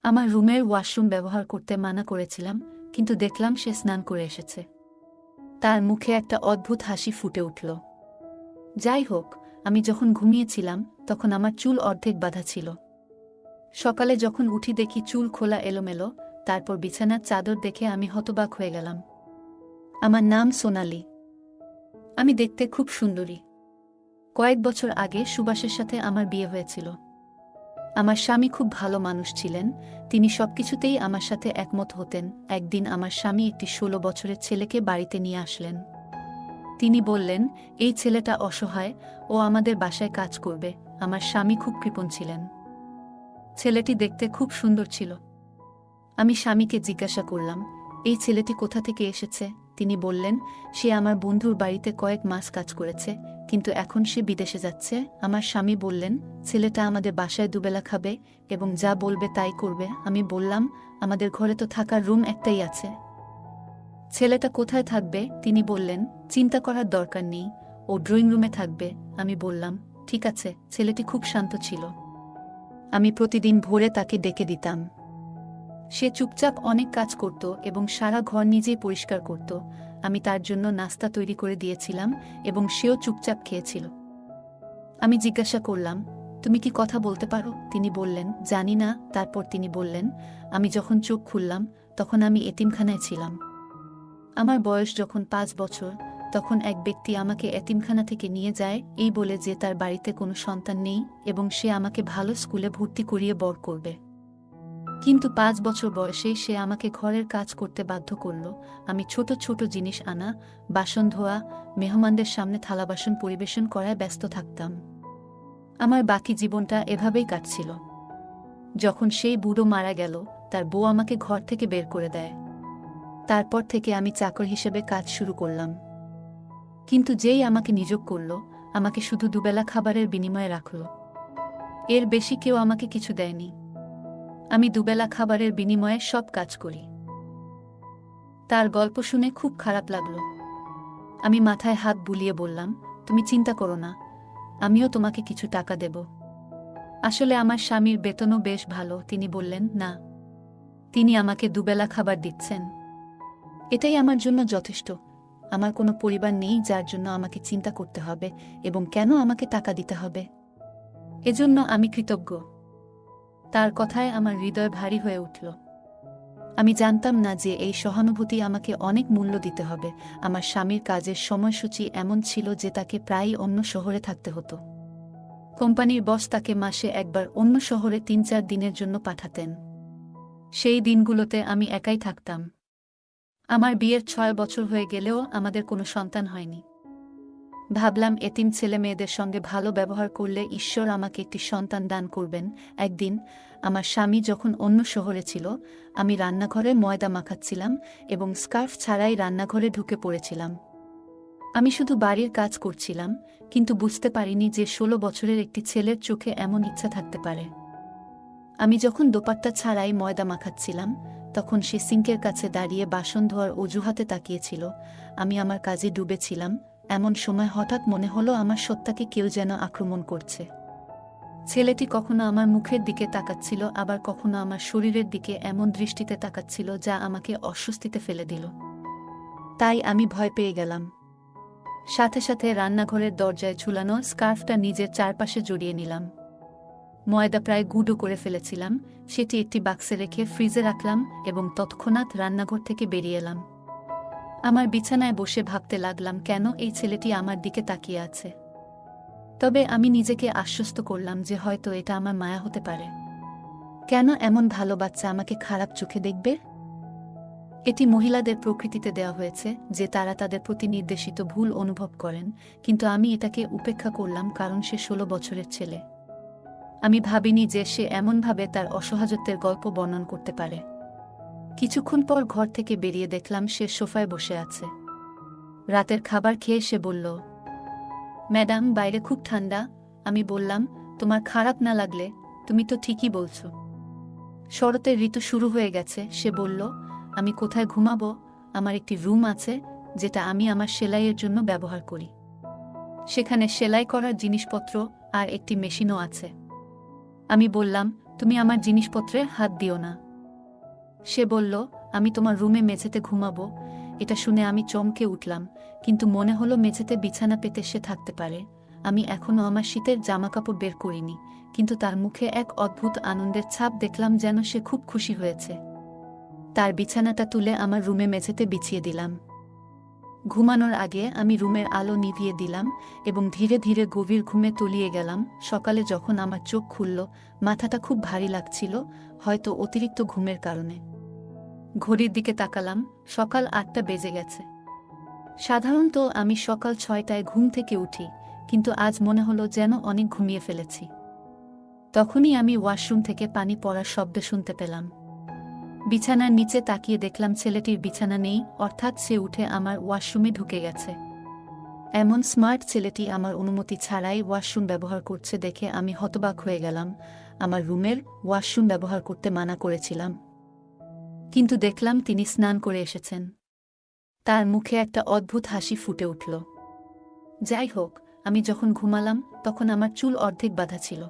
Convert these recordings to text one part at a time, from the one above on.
আমার রুমের ওয়াশরুম ব্যবহার করতে মানা করেছিলাম, কিন্তু দেখলাম সে স্নান করে এসেছে। তার মুখে একটা অদ্ভুত হাসি ফুটে উঠল। যাই হোক, আমি যখন ঘুমিয়েছিলাম তখন আমার চুল অর্ধেক বাঁধা ছিল। সকালে যখন উঠি দেখি চুল খোলা এলোমেলো, তারপর বিছানার চাদর দেখে আমি হতবাক হয়ে গেলাম। আমার নাম সোনালি। আমি দেখতে খুব সুন্দরী। কয়েক বছর আগে সুভাষের সাথে আমার বিয়ে হয়েছিল। আমার স্বামী খুব ভালো মানুষ ছিলেন, তিনি সবকিছুতেই আমার সাথে একমত হতেন। একদিন আমার স্বামী একটি ১৬ বছরের ছেলেকে বাড়িতে নিয়ে আসলেন। তিনি বললেন, এই ছেলেটা অসহায়, ও আমাদের বাসায় কাজ করবে। আমার স্বামী খুব কৃপণ ছিলেন। ছেলেটি দেখতে খুব সুন্দর ছিল। আমি স্বামীকে জিজ্ঞাসা করলাম, এই ছেলেটি কোথা থেকে এসেছে? তিনি বললেন, সে আমার বন্ধুর বাড়িতে কয়েক মাস কাজ করেছে, কিন্তু এখন সে বিদেশে যাচ্ছে। আমার স্বামী বললেন, ছেলেটা আমাদের বাসায় দুবেলা খাবে এবং যা বলবে তাই করবে। আমি বললাম, আমাদের ঘরে তো থাকার রুম একটাই আছে। ছেলেটা কোথায় থাকবে? তিনি বললেন, চিন্তা করার দরকার নেই, ও ড্রয়িং রুমে থাকবে। আমি বললাম, ঠিক আছে। ছেলেটি খুব শান্ত ছিল। আমি প্রতিদিন ভোরে তাকে ডেকে দিতাম। সে চুপচাপ অনেক কাজ করত এবং সারা ঘর নিজেই পরিষ্কার করত। আমি তার জন্য নাস্তা তৈরি করে দিয়েছিলাম এবং সেও চুপচাপ খেয়েছিল। আমি জিজ্ঞাসা করলাম, তুমি কি কথা বলতে পারো? তিনি বললেন, জানি না। তারপর তিনি বললেন, আমি যখন চোখ খুললাম তখন আমি এতিমখানায় ছিলাম। আমার বয়স যখন ৫ বছর, তখন এক ব্যক্তি আমাকে এতিমখানা থেকে নিয়ে যায় এই বলে যে তার বাড়িতে কোনো সন্তান নেই এবং সে আমাকে ভালো স্কুলে ভর্তি করিয়ে বড় করবে। কিন্তু ৫ বছর বয়সেই সে আমাকে ঘরের কাজ করতে বাধ্য করল। আমি ছোট ছোট জিনিস আনা, বাসন ধোয়া, মেহমানদের সামনে থালাবাসন পরিবেশন করায় ব্যস্ত থাকতাম। আমার বাকি জীবনটা এভাবেই কাটছিল। যখন সেই বুড়ো মারা গেল, তার বউ আমাকে ঘর থেকে বের করে দেয়। তারপর থেকে আমি চাকর হিসেবে কাজ শুরু করলাম। কিন্তু যেই আমাকে নিয়োগ করল, আমাকে শুধু দুবেলা খাবারের বিনিময়ে রাখল। এর বেশি কেউ আমাকে কিছু দেয়নি। আমি দুবেলা খাবারের বিনিময়ে সব কাজ করি। তার গল্প শুনে খুব খারাপ লাগল। আমি মাথায় হাত বুলিয়ে বললাম, তুমি চিন্তা করো না, আমিও তোমাকে কিছু টাকা দেব। আসলে আমার স্বামীর বেতনও বেশ ভালো। তিনি বললেন, না, তিনি আমাকে দুবেলা খাবার দিচ্ছেন। এটাই আমার জন্য যথেষ্ট। আমার কোনো পরিবার নেই যার জন্য আমাকে চিন্তা করতে হবে এবং কেন আমাকে টাকা দিতে হবে। এজন্য আমি কৃতজ্ঞ। তার কথায় আমার হৃদয় ভারী হয়ে উঠল। আমি জানতাম না যে এই সহানুভূতি আমাকে অনেক মূল্য দিতে হবে। আমার স্বামীর কাজের সময়সূচি এমন ছিল যে তাকে প্রায়ই অন্য শহরে থাকতে হতো। কোম্পানির বস তাকে মাসে একবার অন্য শহরে ৩-৪ দিনের জন্য পাঠাতেন। সেই দিনগুলোতে আমি একাই থাকতাম। আমার বিয়ের ৬ বছর হয়ে গেলেও আমাদের কোনো সন্তান হয়নি। ভাবলাম, এতিম ছেলে মেয়েদের সঙ্গে ভালো ব্যবহার করলে ঈশ্বর আমাকে একটি সন্তান দান করবেন। একদিন আমার স্বামী যখন অন্য শহরে ছিল, আমি রান্নাঘরে ময়দা মাখাচ্ছিলাম এবং স্কার্ফ ছাড়াই রান্নাঘরে ঢুকে পড়েছিলাম। আমি শুধু বাড়ির কাজ করছিলাম, কিন্তু বুঝতে পারিনি যে ১৬ বছরের একটি ছেলের চোখে এমন ইচ্ছা থাকতে পারে। আমি যখন দোপাট্টা ছাড়াই ময়দা মাখাচ্ছিলাম, তখন সে সিঙ্কের কাছে দাঁড়িয়ে বাসন ধোয়ার অজুহাতে তাকিয়েছিল। আমি আমার কাজে ডুবেছিলাম। এমন সময় হঠাৎ মনে হলো আমার সত্তাকে কেউ যেন আক্রমণ করছে। ছেলেটি কখনো আমার মুখের দিকে তাকাচ্ছিল, আবার কখনো আমার শরীরের দিকে এমন দৃষ্টিতে তাকাচ্ছিল যা আমাকে অস্বস্তিতে ফেলে দিল। তাই আমি ভয় পেয়ে গেলাম। সাথে সাথে রান্নাঘরের দরজায় ঝুলানো স্কার্ফটা নিজের চারপাশে জড়িয়ে নিলাম। ময়দা প্রায় গুঁড়ো করে ফেলেছিলাম, সেটি একটি বাক্সে রেখে ফ্রিজে রাখলাম এবং তৎক্ষণাৎ রান্নাঘর থেকে বেরিয়ে এলাম। আমার বিছানায় বসে ভাবতে লাগলাম, কেন এই ছেলেটি আমার দিকে তাকিয়ে আছে। তবে আমি নিজেকে আশ্বস্ত করলাম যে হয়তো এটা আমার মায়া হতে পারে। কেন এমন ভালো বাচ্চা আমাকে খারাপ চোখে দেখবে? এটি মহিলাদের প্রকৃতিতে দেওয়া হয়েছে যে তারা তাদের প্রতি নির্দেশিত ভুল অনুভব করেন, কিন্তু আমি এটাকে উপেক্ষা করলাম কারণ সে ১৬ বছরের ছেলে। আমি ভাবিনি যে সে এমনভাবে তার অসহায়ত্বের গল্প বর্ণন করতে পারে। কিছুক্ষণ পর ঘর থেকে বেরিয়ে দেখলাম সে সোফায় বসে আছে। রাতের খাবার খেয়ে সে বলল, ম্যাডাম, বাইরে খুব ঠান্ডা। আমি বললাম, তোমার খারাপ না লাগলে, তুমি তো ঠিকই বলছো। শরতের ঋতু শুরু হয়ে গেছে। সে বলল, আমি কোথায় ঘুমাবো? আমার একটি রুম আছে যেটা আমি আমার সেলাইয়ের জন্য ব্যবহার করি। সেখানে সেলাই করার জিনিসপত্র আর একটি মেশিনও আছে। আমি বললাম, তুমি আমার জিনিসপত্রে হাত দিও না। সে বলল, আমি তোমার রুমে মেঝেতে ঘুমাবো। এটা শুনে আমি চমকে উঠলাম, কিন্তু মনে হলো মেঝেতে বিছানা পেতে সে থাকতে পারে। আমি এখনও আমার শীতের জামাকাপড় বের করিনি, কিন্তু তার মুখে এক অদ্ভুত আনন্দের ছাপ দেখলাম, যেন সে খুব খুশি হয়েছে। তার বিছানাটা তুলে আমার রুমে মেঝেতে বিছিয়ে দিলাম। ঘুমানোর আগে আমি রুমের আলো নিভিয়ে দিলাম এবং ধীরে ধীরে গভীর ঘুমে তলিয়ে গেলাম। সকালে যখন আমার চোখ খুলল, মাথাটা খুব ভারী লাগছিল, হয়তো অতিরিক্ত ঘুমের কারণে। ঘড়ির দিকে তাকালাম, সকাল ৮টা বেজে গেছে। সাধারণত আমি সকাল ৬টায় ঘুম থেকে উঠি, কিন্তু আজ মনে হলো যেন অনেক ঘুমিয়ে ফেলেছি। তখনই আমি ওয়াশরুম থেকে পানি পড়ার শব্দ শুনতে পেলাম। বিছানার নিচে তাকিয়ে দেখলাম ছেলেটির বিছানা নেই, অর্থাৎ সে উঠে আমার ওয়াশরুমে ঢুকে গেছে। এমন স্মার্ট ছেলেটি আমার অনুমতি ছাড়াই ওয়াশরুম ব্যবহার করছে দেখে আমি হতবাক হয়ে গেলাম। আমার রুমের ওয়াশরুম ব্যবহার করতে মানা করেছিলাম, কিন্তু দেখলাম তিনি স্নান করে এসেছেন। তার মুখে একটা অদ্ভুত হাসি ফুটে উঠল। যাই হোক, আমি যখন ঘুমালাম তখন আমার চুল অর্ধেক বাঁধা ছিল।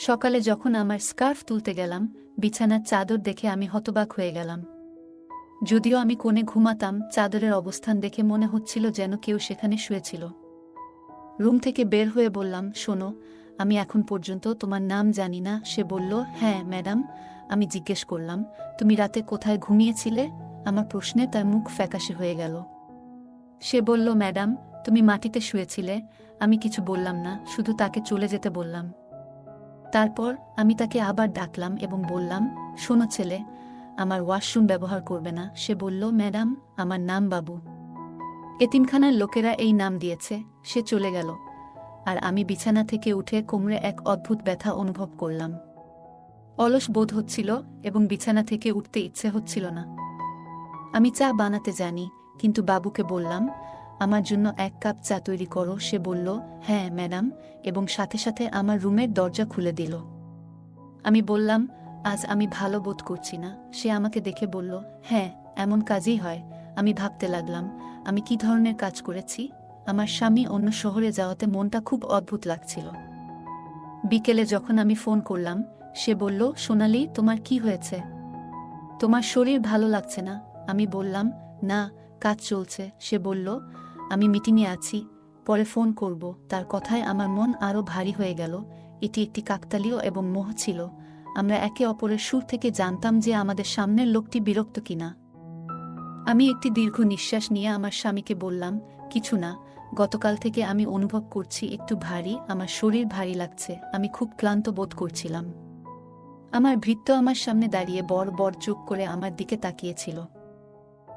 সকালে যখন আমার স্কার্ফ তুলতে গেলাম, বিছানার চাদর দেখে আমি হতবাক হয়ে গেলাম। যদিও আমি কোণে ঘুমাতাম, চাদরের অবস্থান দেখে মনে হচ্ছিল যেন কেউ সেখানে শুয়েছিল। রুম থেকে বের হয়ে বললাম, শোনো, আমি এখন পর্যন্ত তোমার নাম জানি না। সে বলল, হ্যাঁ ম্যাডাম। আমি জিজ্ঞেস করলাম, তুমি রাতে কোথায় ঘুমিয়েছিলে? আমার প্রশ্নে তার মুখ ফ্যাকাশে হয়ে গেল। সে বলল, ম্যাডাম, তুমি মাটিতে শুয়েছিলে। আমি কিছু বললাম না, শুধু তাকে চলে যেতে বললাম। তারপর আমি তাকে আবার ডাকলাম এবং বললাম, শোনো ছেলে, আমার ওয়াশরুম ব্যবহার করবে না। সে বলল, ম্যাডাম, আমার নাম বাবু। এতিমখানার লোকেরা এই নাম দিয়েছে। সে চলে গেল, আর আমি বিছানা থেকে উঠে কোমরে এক অদ্ভুত ব্যথা অনুভব করলাম। অলস বোধ হচ্ছিল এবং বিছানা থেকে উঠতে ইচ্ছে হচ্ছিল না। আমি চা বানাতে জানি, কিন্তু বাবুকে বললাম, আমার জন্য 1 কাপ চা তৈরি করো। সে বলল, হ্যাঁ ম্যাডাম, এবং সাথে সাথে আমার রুমের দরজা খুলে দিল। আমি বললাম, আজ আমি ভালো বোধ করছি না। সে আমাকে দেখে বলল, হ্যাঁ, এমন কাজই হয়। আমি ভাবতে লাগলাম, আমি কি ধরনের কাজ করেছি। আমার স্বামী অন্য শহরে যাওয়াতে মনটা খুব অদ্ভুত লাগছিল। বিকেলে যখন আমি ফোন করলাম, সে বলল, সোনালি, তোমার কি হয়েছে? তোমার শরীর ভালো লাগছে না? আমি বললাম, না, কাজ চলছে। সে বলল, আমি মিটিংয়ে আছি, পরে ফোন করব। তার কথায় আমার মন আরও ভারী হয়ে গেল। এটি একটি কাকতালীয় এবং মোহ ছিল। আমরা একে অপরের সুর থেকে জানতাম যে আমাদের সামনের লোকটি বিরক্ত কিনা। আমি একটি দীর্ঘ নিঃশ্বাস নিয়ে আমার স্বামীকে বললাম, কিছু না, গতকাল থেকে আমি অনুভব করছি একটু ভারী, আমার শরীর ভারী লাগছে, আমি খুব ক্লান্ত বোধ করছিলাম। আমার ভৃত্য আমার সামনে দাঁড়িয়ে বড় বড় চোখ করে আমার দিকে তাকিয়েছিল।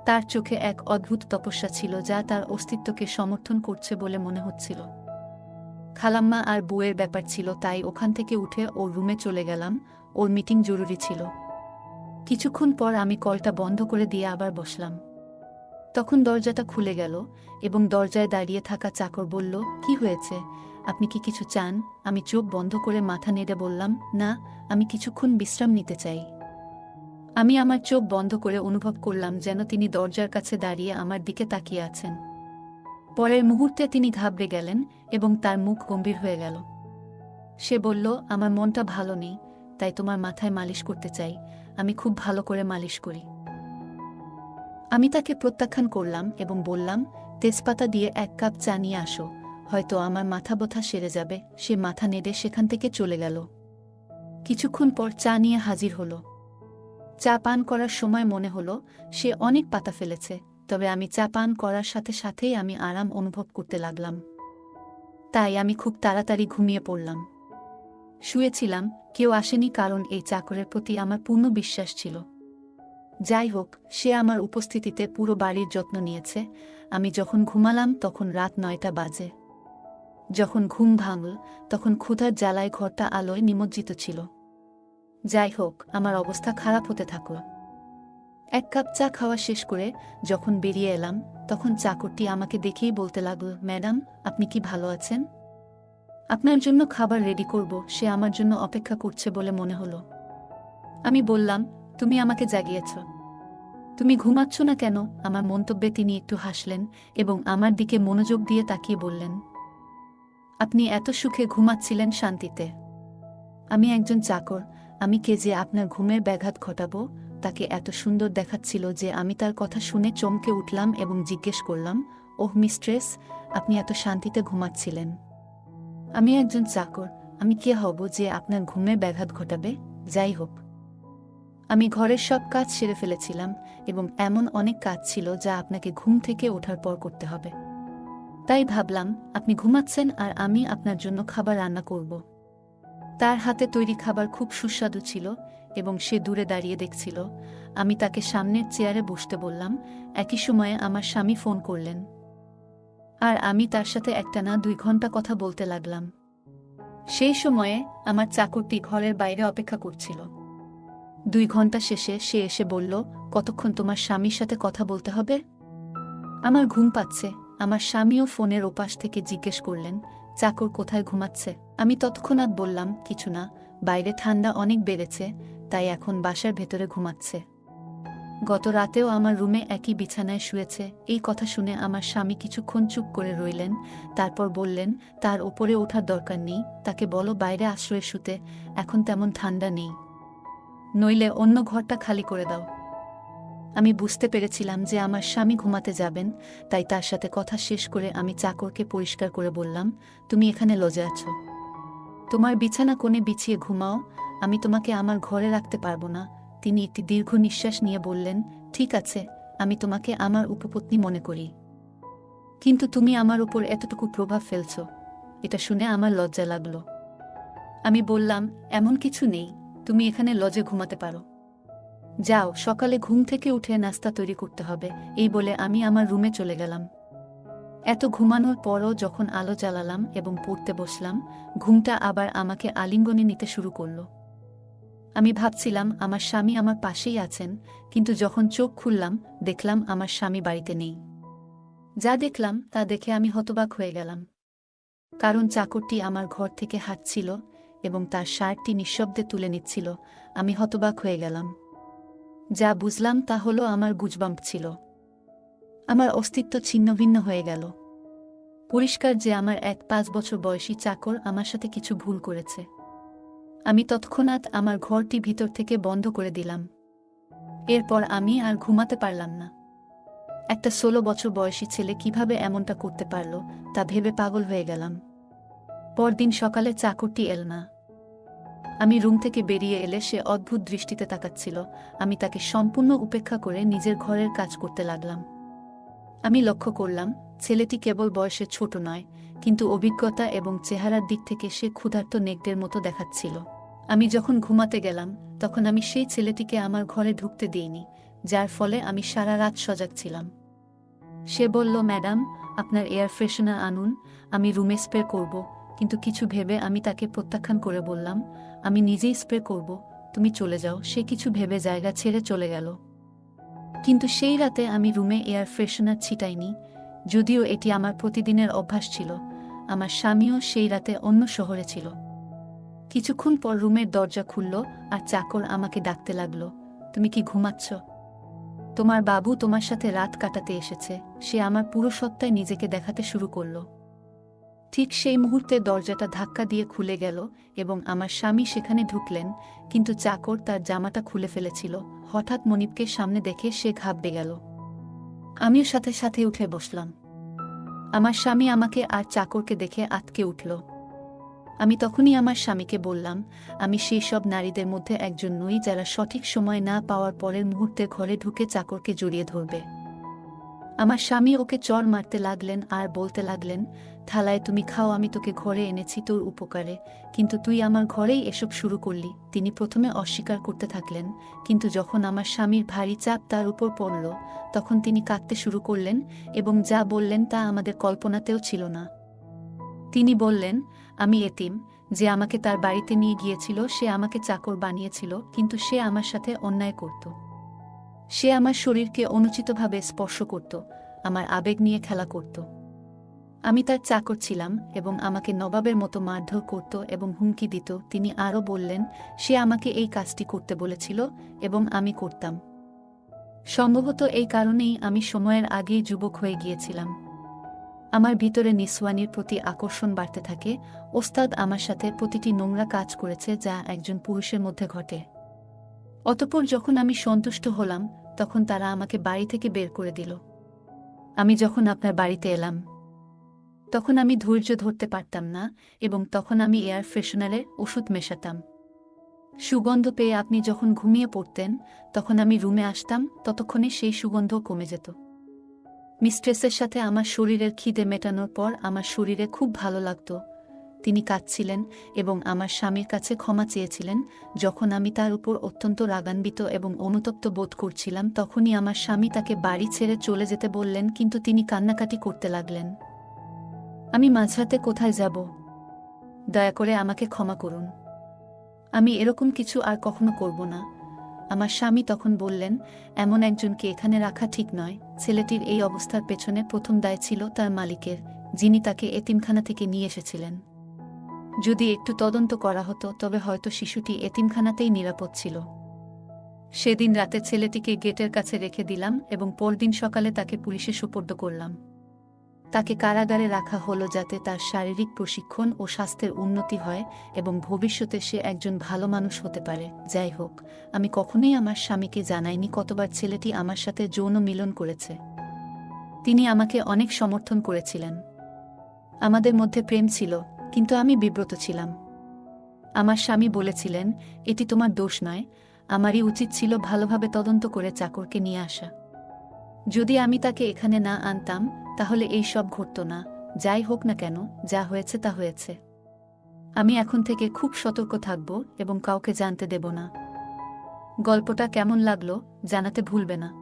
তার চোখে এক অদ্ভুত তপস্যা ছিল যা তার অস্তিত্বকে সমর্থন করছে বলে মনে হচ্ছিল। খালাম্মা আর বউয়ের ব্যাপার ছিল, তাই ওখান থেকে উঠে ওর রুমে চলে গেলাম। ওর মিটিং জরুরি ছিল। কিছুক্ষণ পর আমি কলটা বন্ধ করে দিয়ে আবার বসলাম। তখন দরজাটা খুলে গেল এবং দরজায় দাঁড়িয়ে থাকা চাকর বলল, কি হয়েছে? আপনি কি কিছু চান? আমি চোখ বন্ধ করে মাথা নেড়ে বললাম, না, আমি কিছুক্ষণ বিশ্রাম নিতে চাই। আমি আমার চোখ বন্ধ করে অনুভব করলাম যেন তিনি দরজার কাছে দাঁড়িয়ে আমার দিকে তাকিয়ে আছেন। পরের মুহূর্তে তিনি ঘাবড়ে গেলেন এবং তার মুখ গম্ভীর হয়ে গেল। সে বলল, আমার মনটা ভালো নেই, তাই তোমার মাথায় মালিশ করতে চাই। আমি খুব ভালো করে মালিশ করি। আমি তাকে প্রত্যাখ্যান করলাম এবং বললাম, তেজপাতা দিয়ে 1 কাপ চা নিয়ে আসো, হয়তো আমার মাথা ব্যথা সেরে যাবে। সে মাথা নেড়ে সেখান থেকে চলে গেল। কিছুক্ষণ পর চা নিয়ে হাজির হলো। চা পান করার সময় মনে হলো সে অনেক পাতা ফেলেছে, তবে আমি চা পান করার সাথে সাথেই আমি আরাম অনুভব করতে লাগলাম। তাই আমি খুব তাড়াতাড়ি ঘুমিয়ে পড়লাম। শুয়েছিলাম, কেউ আসেনি, কারণ এই চাকরের প্রতি আমার পূর্ণ বিশ্বাস ছিল। যাই হোক, সে আমার উপস্থিতিতে পুরো বাড়ির যত্ন নিয়েছে। আমি যখন ঘুমালাম তখন রাত 9টা বাজে। যখন ঘুম ভাঙল তখন ক্ষুধার জ্বালায় ঘরটা আলোয় নিমজ্জিত ছিল। যাই হোক, আমার অবস্থা খারাপ হতে থাকল। 1 কাপ চা খাওয়া শেষ করে যখন বেরিয়ে এলাম, তখন চাকরটি আমাকে দেখেই বলতে লাগল, ম্যাডাম, আপনি কি ভালো আছেন? আপনার জন্য খাবার রেডি করব, সে আমার জন্য অপেক্ষা করছে বলে মনে হলো। আমি বললাম, তুমি আমাকে জাগিয়েছ, তুমি ঘুমাচ্ছ না কেন? আমার মন্তব্যে তিনি একটু হাসলেন এবং আমার দিকে মনোযোগ দিয়ে তাকিয়ে বললেন, আপনি এত সুখে ঘুমাচ্ছিলেন শান্তিতে। আমি একজন চাকর, আমি কে যে আপনার ঘুমের ব্যাঘাত ঘটাবো। তাকে এত সুন্দর দেখাচ্ছিল যে আমি তার কথা শুনে চমকে উঠলাম এবং জিজ্ঞেস করলাম, ওহ মিস্ট্রেস, আপনি এত শান্তিতে ঘুমাচ্ছিলেন? আমি একজন চাকর, আমি কে হব যে আপনার ঘুমে ব্যাঘাত ঘটাবে? যাই হোক, আমি ঘরের সব কাজ সেরে ফেলেছিলাম এবং এমন অনেক কাজ ছিল যা আপনাকে ঘুম থেকে ওঠার পর করতে হবে। তাই ভাবলাম আপনি ঘুমাচ্ছেন আর আমি আপনার জন্য খাবার রান্না করব। তার হাতে তৈরি খাবার খুব সুস্বাদু ছিল এবং সে দূরে দাঁড়িয়ে দেখছিল। আমি তাকে সামনের চেয়ারে বসতে বললাম। একই সময়ে আমার স্বামী ফোন করলেন আর আমি তার সাথে একটানা 2 ঘন্টা কথা বলতে লাগলাম। সেই সময়ে আমার চাকরটি ঘরের বাইরে অপেক্ষা করছিল। 2 ঘন্টা শেষে সে এসে বলল, কতক্ষণ তোমার স্বামীর সাথে কথা বলতে হবে? আমার ঘুম পাচ্ছে। আমার স্বামীও ফোনের ওপাশ থেকে জিজ্ঞেস করলেন, চাকর কোথায় ঘুমাচ্ছে? আমি তৎক্ষণাৎ বললাম, কিছু না, বাইরে ঠান্ডা অনেক বেড়েছে, তাই এখন বাসার ভেতরে ঘুমাচ্ছে। গত রাতেও আমার রুমে একই বিছানায় শুয়েছে। এই কথা শুনে আমার স্বামী কিছুক্ষণ চুপ করে রইলেন, তারপর বললেন, তার ওপরে ওঠার দরকার নেই, তাকে বলো বাইরে আশ্রয়ে শুতে, এখন তেমন ঠান্ডা নেই, নইলে অন্য ঘরটা খালি করে দাও। আমি বুঝতে পেরেছিলাম যে আমার স্বামী ঘুমাতে যাবেন, তাই তার সাথে কথা শেষ করে আমি চাকরকে পরিষ্কার করে বললাম, তুমি এখানে লজে আছো, তোমার বিছানা কোণে বিছিয়ে ঘুমাও, আমি তোমাকে আমার ঘরে রাখতে পারবো না। তিনি একটি দীর্ঘ নিঃশ্বাস নিয়ে বললেন, ঠিক আছে, আমি তোমাকে আমার উপপত্নী মনে করি, কিন্তু তুমি আমার উপর এতটুকু প্রভাব ফেলছ। এটা শুনে আমার লজ্জা লাগলো। আমি বললাম, এমন কিছু নেই, তুমি এখানে লজে ঘুমাতে পারো। যাও, সকালে ঘুম থেকে উঠে নাস্তা তৈরি করতে হবে। এই বলে আমি আমার রুমে চলে গেলাম। এত ঘুমানোর পরও যখন আলো জ্বালালাম এবং পড়তে বসলাম, ঘুমটা আবার আমাকে আলিঙ্গনে নিতে শুরু করল। আমি ভাবছিলাম আমার স্বামী আমার পাশেই আছেন, কিন্তু যখন চোখ খুললাম দেখলাম আমার স্বামী বাড়িতে নেই। যা দেখলাম তা দেখে আমি হতবাক হয়ে গেলাম, কারণ চাকরটি আমার ঘর থেকে হাঁটছিল এবং তার শার্টটি নিঃশব্দে তুলে নিচ্ছিল। আমি হতবাক হয়ে গেলাম। যা বুঝলাম তা হলো আমার গুজবাম্প ছিল। আমার অস্তিত্ব ছিন্নভিন্ন হয়ে গেল। পরিষ্কার যে আমার 5 বছর বয়সী চাকর আমার সাথে কিছু ভুল করেছে। আমি তৎক্ষণাৎ আমার ঘরটি ভিতর থেকে বন্ধ করে দিলাম। এরপর আমি আর ঘুমাতে পারলাম না। একটা 16 বছর বয়সী ছেলে কিভাবে এমনটা করতে পারল তা ভেবে পাগল হয়ে গেলাম। পরদিন সকালে চাকরটি এল না। আমি রুম থেকে বেরিয়ে এলে সে অদ্ভুত দৃষ্টিতে তাকাচ্ছিল। আমি তাকে সম্পূর্ণ উপেক্ষা করে নিজের ঘরের কাজ করতে লাগলাম। আমি লক্ষ্য করলাম ছেলেটি কেবল বয়সে ছোট নয়, কিন্তু অভিজ্ঞতা এবং চেহারার দিক থেকে সে ক্ষুধার্ত নেকড়ের মতো দেখাচ্ছিল। আমি যখন ঘুমাতে গেলাম তখন আমি সেই ছেলেটিকে আমার ঘরে ঢুকতে দিইনি, যার ফলে আমি সারা রাত সজাগ ছিলাম। সে বলল, ম্যাডাম, আপনার এয়ার ফ্রেশনার আনুন, আমি রুমে স্প্রে করব। কিন্তু কিছু ভেবে আমি তাকে প্রত্যাখ্যান করে বললাম, আমি নিজেই স্প্রে করব, তুমি চলে যাও। সে কিছু ভেবে জায়গা ছেড়ে চলে গেল। কিন্তু সেই রাতে আমি রুমে এয়ার ফ্রেশনার ছিটাইনি, যদিও এটি আমার প্রতিদিনের অভ্যাস ছিল। আমার স্বামীও সেই রাতে অন্য শহরে ছিল। কিছুক্ষণ পর রুমের দরজা খুলল আর চাকর আমাকে ডাকতে লাগল, তুমি কি ঘুমাচ্ছ? তোমার বাবু তোমার সাথে রাত কাটাতে এসেছে। সে আমার পুরো সত্তায় নিজেকে দেখাতে শুরু করল। ঠিক সেই মুহূর্তে দরজাটা ধাক্কা দিয়ে খুলে গেল এবং আমার স্বামী সেখানে ঢুকলেন, কিন্তু চাকর তার জামাটা খুলে ফেলেছিল। হঠাৎ মনিবকে সামনে দেখে সে ঘাবড়ে গেল। আমিও সাথে সাথে উঠে বসলাম। আমার স্বামী আমাকে আর চাকরকে দেখে আঁতকে উঠল। আমি তখনই আমার স্বামীকে বললাম, আমি সেই সব নারীদের মধ্যে একজন নই যারা সঠিক সময় না পাওয়ার পরের মুহূর্তে ঘরে ঢুকে চাকরকে জড়িয়ে ধরবে। আমার স্বামী ওকে চড় মারতে লাগলেন আর বলতে লাগলেন, থালায় তুমি খাও, আমি তোকে ঘরে এনেছি তোর উপকারে, কিন্তু তুই আমার ঘরেই এসব শুরু করলি। তিনি প্রথমে অস্বীকার করতে থাকলেন, কিন্তু যখন আমার স্বামীর ভারী চাপ তার উপর পড়ল তখন তিনি কাঁদতে শুরু করলেন এবং যা বললেন তা আমাদের কল্পনাতেও ছিল না। তিনি বললেন, আমি এতিম, যে আমাকে তার বাড়িতে নিয়ে গিয়েছিল সে আমাকে চাকর বানিয়েছিল, কিন্তু সে আমার সাথে অন্যায় করত। সে আমার শরীরকে অনুচিতভাবে স্পর্শ করত, আমার আবেগ নিয়ে খেলা করত। আমি তার চাকর ছিলাম এবং আমাকে নবাবের মতো মারধর করত এবং হুমকি দিত। তিনি আরও বললেন, সে আমাকে এই কাজটি করতে বলেছিল এবং আমি করতাম। সম্ভবত এই কারণেই আমি সময়ের আগেই যুবক হয়ে গিয়েছিলাম। আমার ভিতরে নিসওয়ানির প্রতি আকর্ষণ বাড়তে থাকে। ওস্তাদ আমার সাথে প্রতিটি নোংরা কাজ করেছে যা একজন পুরুষের মধ্যে ঘটে। অতঃপর যখন আমি সন্তুষ্ট হলাম, তখন তারা আমাকে বাড়ি থেকে বের করে দিল। আমি যখন আপনার বাড়িতে এলাম, তখন আমি ধৈর্য ধরতে পারতাম না এবং তখন আমি এয়ার ফ্রেশনারের ওষুধ মেশাতাম। সুগন্ধ পেয়ে আপনি যখন ঘুমিয়ে পড়তেন, তখন আমি রুমে আসতাম, ততক্ষণে সেই সুগন্ধ কমে যেত। মিস্ট্রেসের সাথে আমার শরীরের খিদে মেটানোর পর আমার শরীরে খুব ভালো লাগত। তিনি কাঁদছিলেন এবং আমার স্বামীর কাছে ক্ষমা চেয়েছিলেন। যখন আমি তার উপর অত্যন্ত রাগান্বিত এবং অনুতপ্ত বোধ করছিলাম, তখনই আমার স্বামী তাকে বাড়ি ছেড়ে চলে যেতে বললেন, কিন্তু তিনি কান্নাকাটি করতে লাগলেন। আমি মাঝরাতে কোথায় যাব? দয়া করে আমাকে ক্ষমা করুন। আমি এরকম কিছু আর কখনো করব না। আমার স্বামী তখন বললেন, এমন একজনকে এখানে রাখা ঠিক নয়। ছেলেটির এই অবস্থার পেছনে প্রথম দায় ছিল তার মালিকের, যিনি তাকে এতিমখানা থেকে নিয়ে এসেছিলেন। যদি একটু তদন্ত করা হতো, তবে হয়তো শিশুটি এতিমখানাতেই নিরাপদ ছিল। সেদিন রাতে ছেলেটিকে গেটের কাছে রেখে দিলাম এবং পরদিন সকালে তাকে পুলিশে সোপর্দ করলাম। তাকে কারাগারে রাখা হলো যাতে তার শারীরিক প্রশিক্ষণ ও স্বাস্থ্যের উন্নতি হয় এবং ভবিষ্যতে সে একজন ভালো মানুষ হতে পারে। যাই হোক, আমি কখনোই আমার স্বামীকে জানাইনি কতবার ছেলেটি আমার সাথে যৌন মিলন করেছে। তিনি আমাকে অনেক সমর্থন করেছিলেন। আমাদের মধ্যে প্রেম ছিল, কিন্তু আমি বিব্রত ছিলাম। আমার স্বামী বলেছিলেন, এটি তোমার দোষ নয়, আমারই উচিত ছিল ভালোভাবে তদন্ত করে চাকরকে নিয়ে আসা। যদি আমি তাকে এখানে না আনতাম, তাহলে এই সব ঘটত না। যাই হোক না কেন, যা হয়েছে তা হয়েছে। আমি এখন থেকে খুব সতর্ক থাকব এবং কাউকে জানতে দেব না। গল্পটা কেমন লাগলো জানাতে ভুলবে না।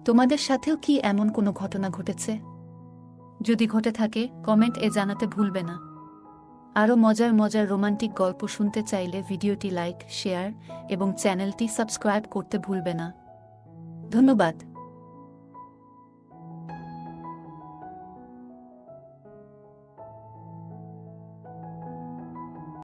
তোমাদের সাথেও কি এমন কোনো ঘটনা ঘটেছে? যদি ঘটে থাকে, কমেন্ট জানাতে ভুলবে না। আরও মজার মজার রোমান্টিক গল্প শুনতে চাইলে ভিডিওটি লাইক, শেয়ার এবং চ্যানেলটি সাবস্ক্রাইব করতে ভুলবে না। ধন্যবাদ।